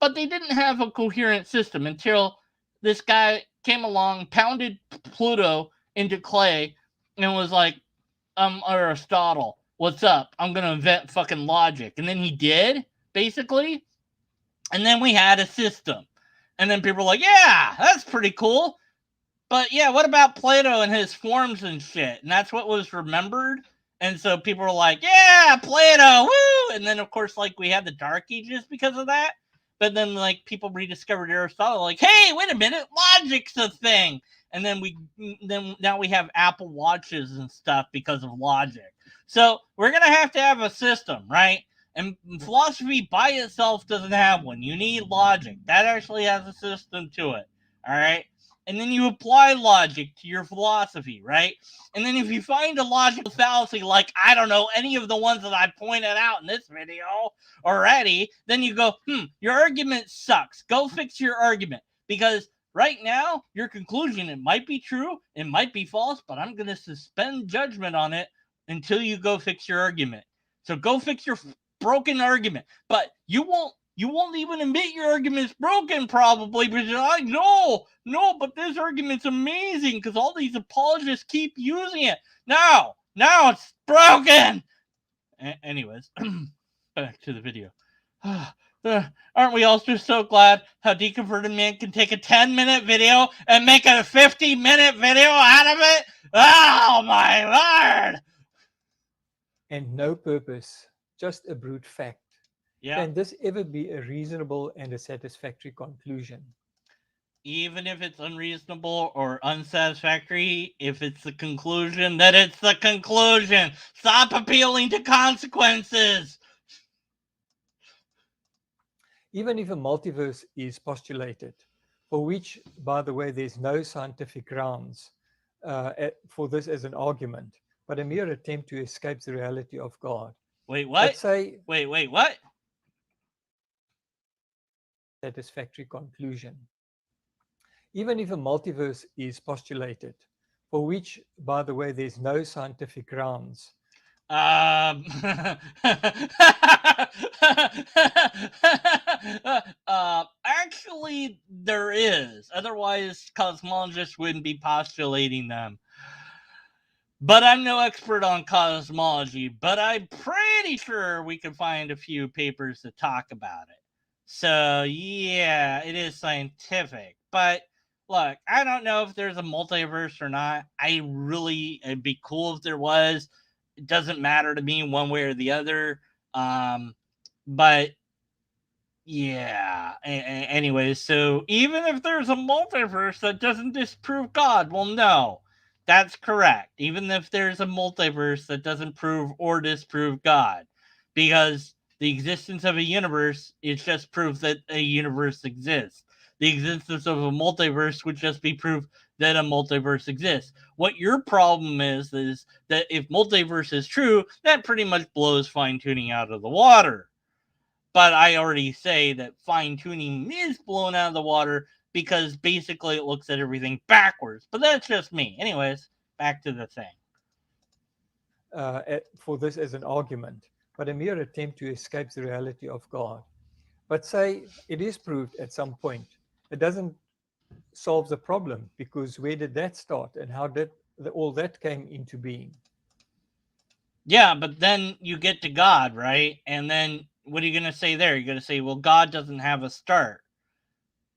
But they didn't have a coherent system until this guy came along, pounded Pluto into clay, and was like, Aristotle, what's up? I'm going to invent fucking logic. And then he did, basically. And then we had a system. And then people were like, yeah, that's pretty cool. But yeah, what about Plato and his forms and shit? And that's what was remembered. And so people were like, yeah, Plato, woo! And then, of course, like, we had the Dark Ages because of that. But then, like, people rediscovered Aristotle, like, hey, wait a minute, logic's a thing. And then now we have Apple Watches and stuff because of logic. So we're going to have a system, right? And philosophy by itself doesn't have one. You need logic. That actually has a system to it, all right? And then you apply logic to your philosophy, right? And then if you find a logical fallacy, like, I don't know, any of the ones that I pointed out in this video already, then you go, your argument sucks. Go fix your argument. Because right now, your conclusion, it might be true, it might be false, but I'm going to suspend judgment on it until you go fix your argument. So go fix your broken argument. But you won't even admit your argument's broken, probably, because you're like, no, but this argument's amazing because all these apologists keep using it. Now it's broken. Anyways, back to the video. Aren't we all just so glad how Deconverted Man can take a 10-minute video and make a 50-minute video out of it? Oh, my Lord! And no purpose, just a brute fact. Yeah. Can this ever be a reasonable and a satisfactory conclusion? Even if it's unreasonable or unsatisfactory, if it's the conclusion, that it's the conclusion. Stop appealing to consequences. Even if a multiverse is postulated, for which, by the way, there's no scientific grounds for this as an argument, but a mere attempt to escape the reality of God. Wait, what? Let's say, wait, what? Satisfactory conclusion. Even if a multiverse is postulated, for which, by the way, there's no scientific grounds. Actually, there is. Otherwise, cosmologists wouldn't be postulating them. But I'm no expert on cosmology, but I'm pretty sure we can find a few papers that talk about it. So, yeah, it is scientific. But, look, I don't know if there's a multiverse or not. It'd be cool if there was. It doesn't matter to me one way or the other. But, yeah. Anyways, so even if there's a multiverse, that doesn't disprove God. Well, no. That's correct. Even if there's a multiverse, that doesn't prove or disprove God. Because the existence of a universe is just proof that a universe exists. The existence of a multiverse would just be proof that a multiverse exists. What your problem is that if multiverse is true, that pretty much blows fine-tuning out of the water. But I already say that fine-tuning is blown out of the water because basically it looks at everything backwards. But that's just me. Anyways, back to the thing. For this as an argument, but a mere attempt to escape the reality of God. But say it is proved at some point. It doesn't solve the problem, because where did that start and how did all that came into being? Yeah, but then you get to God, right? And then what are you going to say there? You're going to say, well, God doesn't have a start.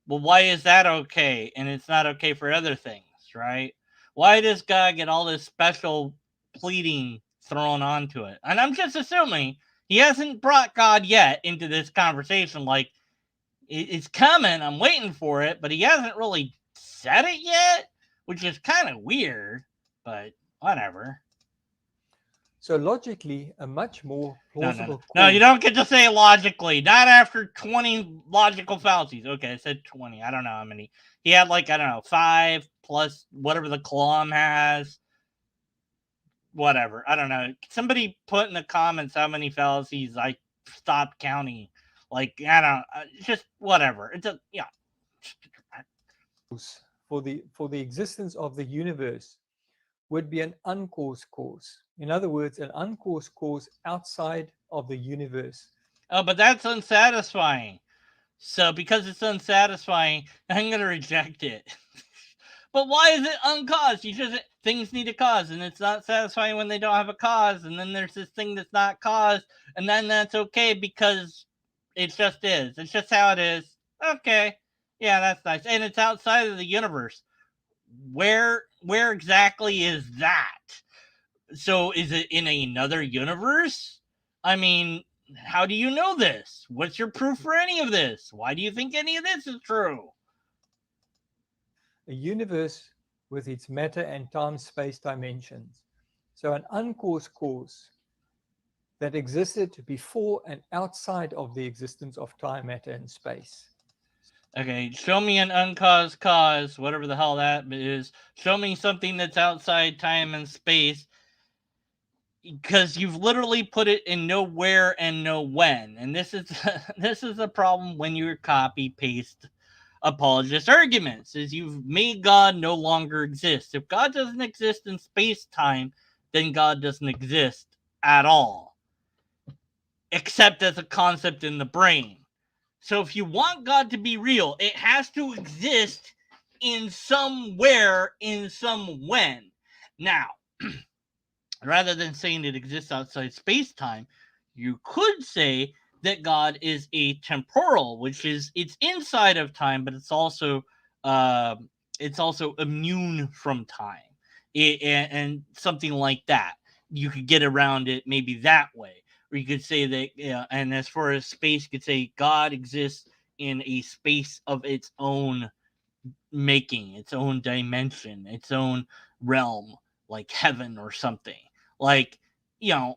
Well, why is that okay? And it's not okay for other things, right? Why does God get all this special pleading thrown onto it? And I'm just assuming he hasn't brought God yet into this conversation. Like, it's coming, I'm waiting for it, but he hasn't really said it yet, which is kind of weird, but whatever. So logically, a much more plausible No, you cause. don't get to say logically. Not after 20 logical fallacies. Okay, I said 20. I don't know how many. He had like, I don't know, 5 plus whatever the Kalam has. Whatever. I don't know. Somebody put in the comments how many fallacies I stopped counting. Like, I don't just whatever. It's a, yeah. For the existence of the universe would be an uncaused cause. In other words, an uncaused cause outside of the universe. Oh, but that's unsatisfying. So because it's unsatisfying, I'm going to reject it. But why is it uncaused? You just things need a cause, and it's not satisfying when they don't have a cause. And then there's this thing that's not caused, and then that's okay because it just is. It's just how it is. Okay, yeah, that's nice, and it's outside of the universe. Where exactly is that? So is it in another universe? I mean, how do you know this? What's your proof for any of this? Why do you think any of this is true? A universe with its matter and time-space dimensions. So an uncaused cause that existed before and outside of the existence of time, matter, and space. Okay, show me an uncaused cause, whatever the hell that is. Show me something that's outside time and space, because you've literally put it in nowhere and no when. And this is this is a problem when you copy paste apologist arguments, is you've made God no longer exist. If God doesn't exist in space time, then God doesn't exist at all, except as a concept in the brain. So if you want God to be real, it has to exist in somewhere, in some when. Now, rather than saying it exists outside space-time, you could say that God is a temporal, which is it's inside of time, but uh, it's also immune from time, and something like that. You could get around it maybe that way, or you could say that. And as far as space, you could say God exists in a space of its own making, its own dimension, its own realm, like heaven or something. Like,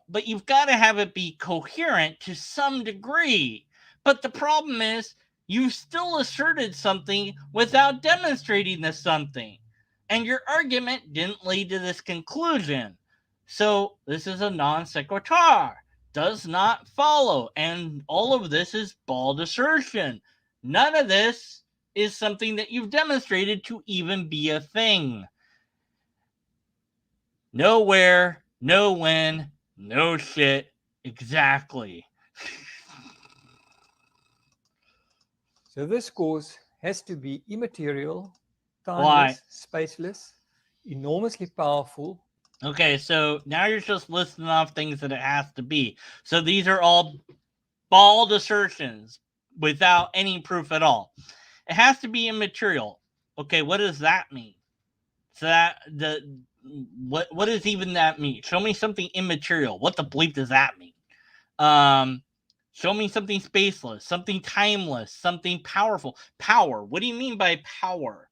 but you've got to have it be coherent to some degree. But the problem is, you still asserted something without demonstrating the something. And your argument didn't lead to this conclusion. So, this is a non sequitur. Does not follow. And all of this is bald assertion. None of this is something that you've demonstrated to even be a thing. Nowhere, no when, no shit. Exactly. So this cause has to be immaterial, Why? timeless, spaceless, enormously powerful. Okay, so now you're just listing off things that it has to be. So these are all bald assertions without any proof at all. It has to be immaterial. Okay, what does that mean? So what does even that mean? Show me something immaterial. What the bleep does that mean? Show me something spaceless, something timeless, something powerful. Power. What do you mean by power?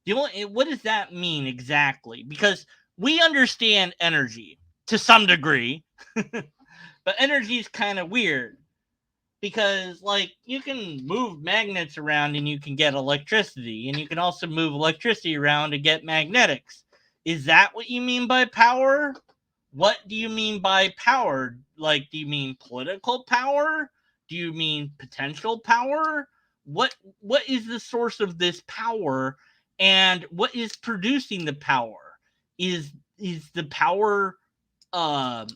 What does that mean exactly? Because we understand energy to some degree, but energy is kind of weird. Because, like, you can move magnets around and you can get electricity, and you can also move electricity around to get magnetics. Is that what you mean by power? What do you mean by power? Like, do you mean political power? Do you mean potential power? What is the source of this power, and what is producing the power? Is the power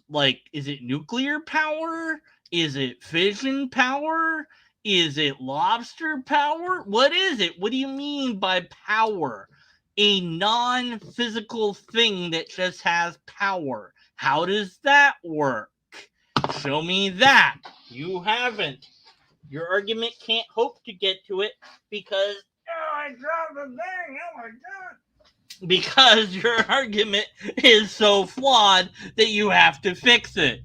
like, is it nuclear power? Is it fission power? Is it lobster power? What is it? What do you mean by power? A non-physical thing that just has power. How does that work? Show me that. You haven't. Your argument can't hope to get to it because, oh, I dropped the thing. Oh my god. because your argument is so flawed that you have to fix it.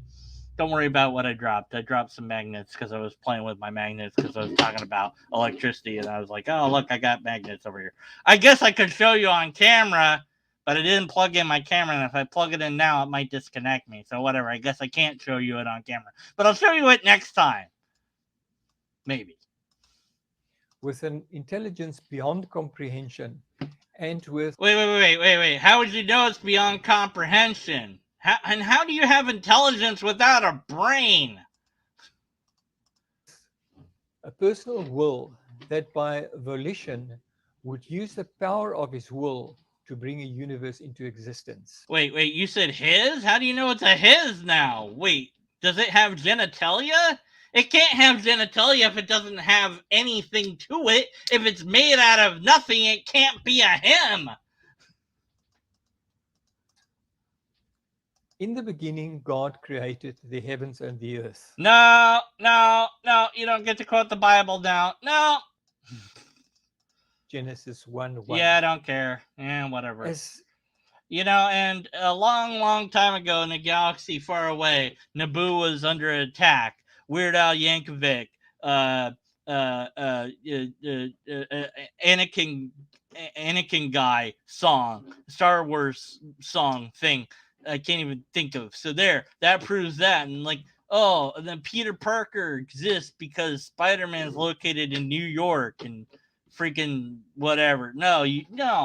Don't worry about what I dropped. I dropped some magnets because I was playing with my magnets because I was talking about electricity, and I was like, oh, look, I got magnets over here. I guess I could show you on camera, but I didn't plug in my camera, and if I plug it in now, it might disconnect me. So whatever, I guess I can't show you it on camera. But I'll show you it next time. Maybe. With an intelligence beyond comprehension and with Wait. How would you know it's beyond comprehension? How do you have intelligence without a brain? a personal will that by volition would use the power of his will to bring a universe into existence. Wait, you said his? How do you know it's a his now? Wait, does it have genitalia? It can't have genitalia if it doesn't have anything to it. If it's made out of nothing, it can't be a him. In the beginning, God created the heavens and the earth. No, you don't get to quote the Bible now. No. Genesis 1:1. Yeah, I don't care. Yeah, whatever. As and a long time ago in a galaxy far away, Naboo was under attack. Weird Al Yankovic, Anakin guy song, Star Wars song thing. I can't even think of. So that proves that. And like, oh, and then Peter Parker exists because Spider-Man is located in New York and freaking whatever. No,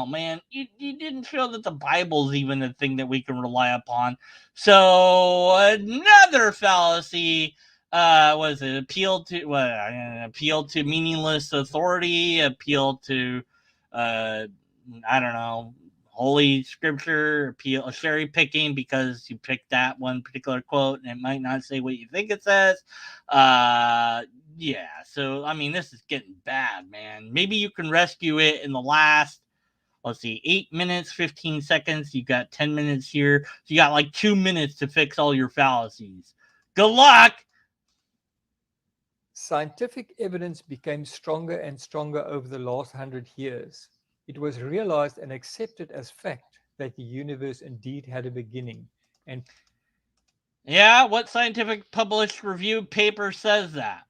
man, you didn't feel that the Bible's even a thing that we can rely upon. So another fallacy was it appeal to meaningless authority, appeal to I don't know, holy scripture, appeal cherry picking because you picked that one particular quote and it might not say what you think it says. Yeah, so I mean, this is getting bad, man. Maybe you can rescue it in the last, let's see, 8 minutes, 15 seconds. You got 10 minutes here. So you got like 2 minutes to fix all your fallacies. Good luck. Scientific evidence became stronger and stronger over the last 100 years. It was realized and accepted as fact that the universe indeed had a beginning. And yeah, what scientific published review paper says that?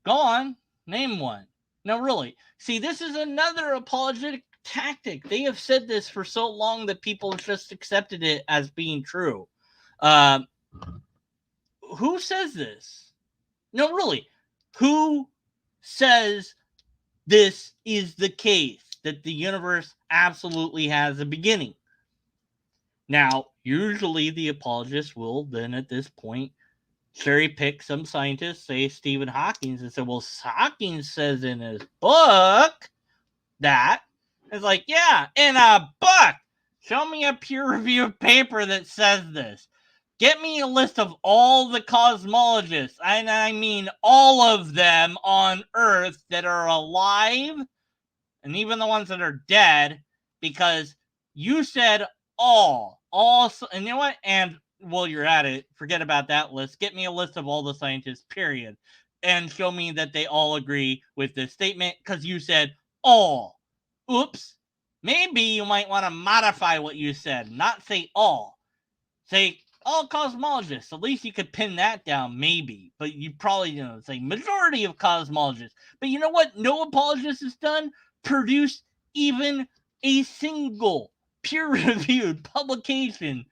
Go on, name one. No, really. See, this is another apologetic tactic. They have said this for so long that people have just accepted it as being true. Who says this? No, really. Who says this is the case, that the universe absolutely has a beginning? Now, usually the apologist will then at this point cherry pick some scientists, say Stephen Hawking, and say, well, Hawking says in his book that. It's like, yeah, in a book. Show me a peer-reviewed paper that says this. Get me a list of all the cosmologists, and I mean all of them on Earth that are alive, and even the ones that are dead, because you said all, and you know what? And while you're at it, forget about that list. Get me a list of all the scientists, period, and show me that they all agree with this statement, because you said all. Oops. Maybe you might want to modify what you said, not say all. Say all cosmologists. At least you could pin that down, maybe. But you probably, say majority of cosmologists. But you know what no apologist has done? Produce even a single peer-reviewed publication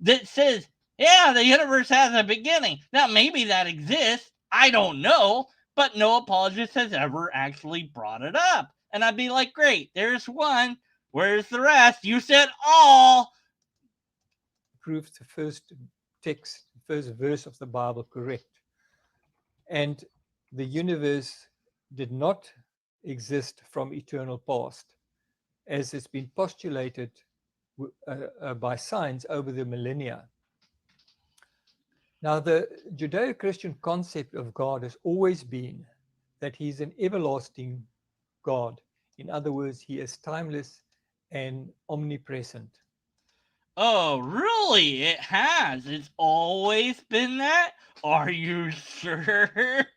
that says, yeah, the universe has a beginning. Now, maybe that exists. I don't know. But no apologist has ever actually brought it up. And I'd be like, great, there's one. Where's the rest? You said all. proved the first text, first verse of the Bible correct. And the universe did not exist from eternal past, as it's been postulated by science over the millennia. Now, the Judeo-Christian concept of God has always been that he's an everlasting God. In other words, he is timeless and omnipresent. Oh, really? It has. It's always been that? Are you sure?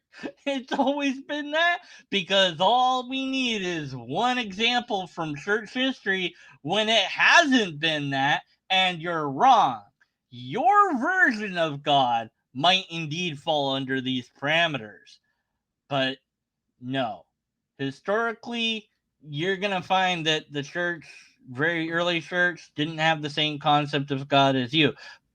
It's always been that, because all we need is one example from church history when it hasn't been that, and you're wrong. Your version of God might indeed fall under these parameters, but no. Historically, you're going to find that the church, very early church, didn't have the same concept of God as you.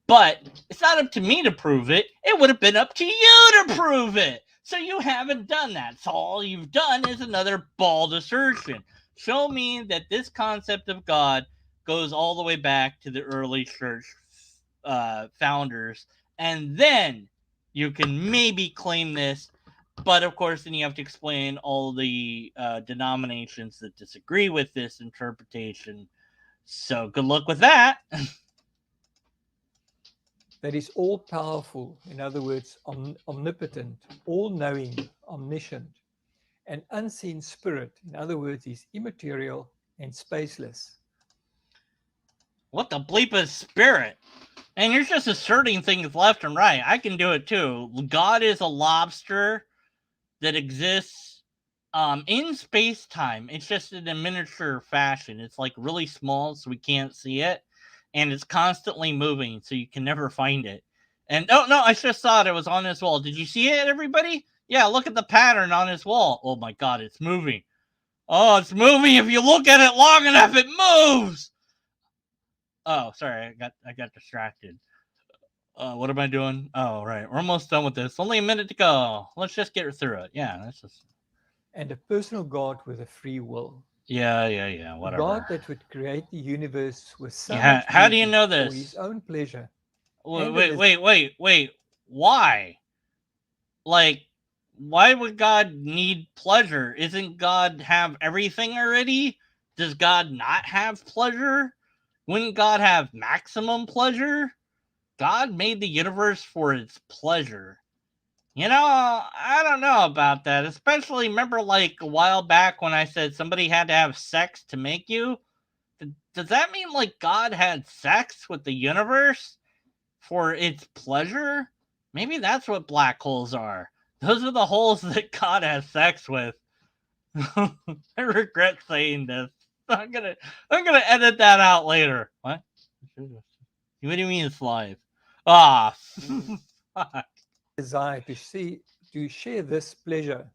But it's not up to me to prove it. It would have been up to you to prove it. So you haven't done that. So all you've done is another bald assertion. Show me that this concept of God goes all the way back to the early church founders, and then you can maybe claim this. But of course, then you have to explain all the denominations that disagree with this interpretation. So good luck with that. That is all powerful, in other words, omnipotent, all knowing, omniscient, an unseen spirit, in other words, is immaterial and spaceless. What the bleep is spirit? And you're just asserting things left and right. I can do it too. God is a lobster that exists in space-time. It's just in a miniature fashion. It's like really small, so we can't see it. And it's constantly moving, so you can never find it. And oh no, I just saw it was on his wall. Did you see it, everybody? Yeah, look at the pattern on his wall. Oh my god, it's moving. Oh, it's moving. If you look at it long enough, it moves. Oh, sorry, I got distracted. What am I doing? Oh, right. We're almost done with this. Only a minute to go. Let's just get through it. Yeah, that's just. And a personal God with a free will. Yeah. Whatever. A God that would create the universe with so Yeah, much how do you beauty know for this? his own pleasure. Wait. Why? Like, why would God need pleasure? Isn't God have everything already? Does God not have pleasure? Wouldn't God have maximum pleasure? God made the universe for its pleasure. You know, I don't know about that. Especially, remember, like, a while back when I said somebody had to have sex to make you? Does that mean, like, God had sex with the universe for its pleasure? Maybe that's what black holes are. Those are the holes that God has sex with. I regret saying this. I'm gonna edit that out later. What? What do you mean it's live? Ah, fuck. Desire to share this pleasure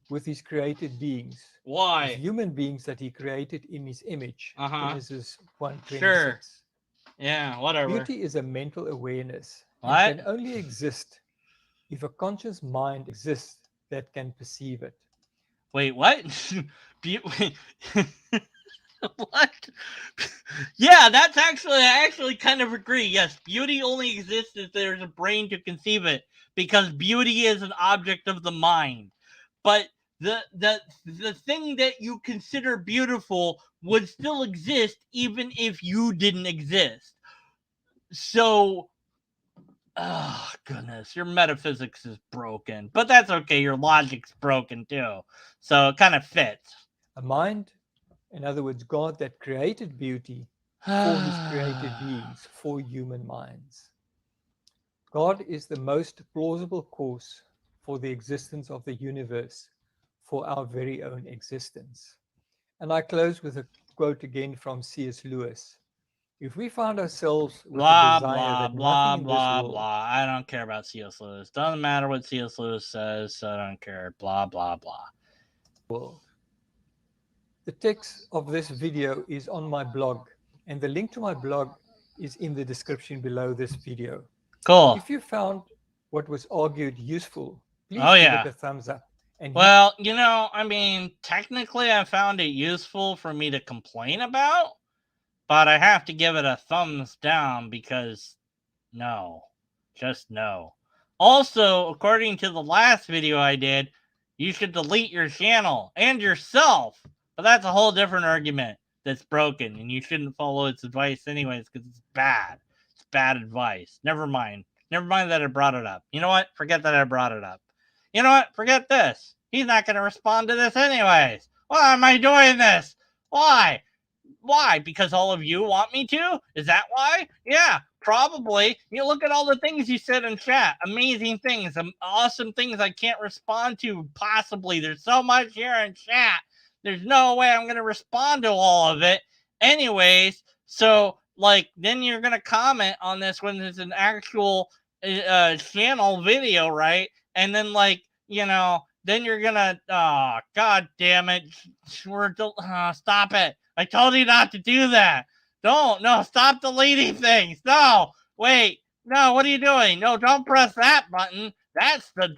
with his created beings. Why? His human beings that he created in his image. Genesis 1:26. Sure. Yeah, whatever. Beauty is a mental awareness. What? It can only exist if a conscious mind exists that can perceive it. Wait, what? What? Yeah, that's I actually kind of agree. Yes, beauty only exists if there's a brain to conceive it, because beauty is an object of the mind. But the thing that you consider beautiful would still exist even if you didn't exist. So, oh goodness, your metaphysics is broken, but that's okay. Your logic's broken too, so it kind of fits. A mind, in other words, God that created beauty for his created beings, for human minds. God is the most plausible cause for the existence of the universe, for our very own existence. And I close with a quote again from C.S. Lewis. If we find ourselves with Blah, a desire blah, that nothing in this blah, world, blah. I don't care about C.S. Lewis. Doesn't matter what C.S. Lewis says, so I don't care. Blah, blah, blah. The text of this video is on my blog, and the link to my blog is in the description below this video. Cool. If you found what was argued useful, please Oh, give yeah. it a thumbs up. And Well, you know, I mean, technically I found it useful for me to complain about, but I have to give it a thumbs down because no. Just no. Also, according to the last video I did, you should delete your channel and yourself. But that's a whole different argument that's broken, and you shouldn't follow its advice anyways because it's bad. It's bad advice. Never mind. Never mind that I brought it up. You know what? Forget that I brought it up. You know what? Forget this. He's not going to respond to this anyways. Why am I doing this? Why? Why? Because all of you want me to? Is that why? Yeah. probably, you look at all the things you said in chat, amazing things, awesome things I can't respond to possibly. There's so much here in chat. There's no way I'm going to respond to all of it. Anyways, so like then you're going to comment on this when there's an actual channel video, right? And then like, then you're going to, oh, God damn it. Stop it. I told you not to do that. No, stop deleting things. No, wait. No, what are you doing? No, don't press that button. That's the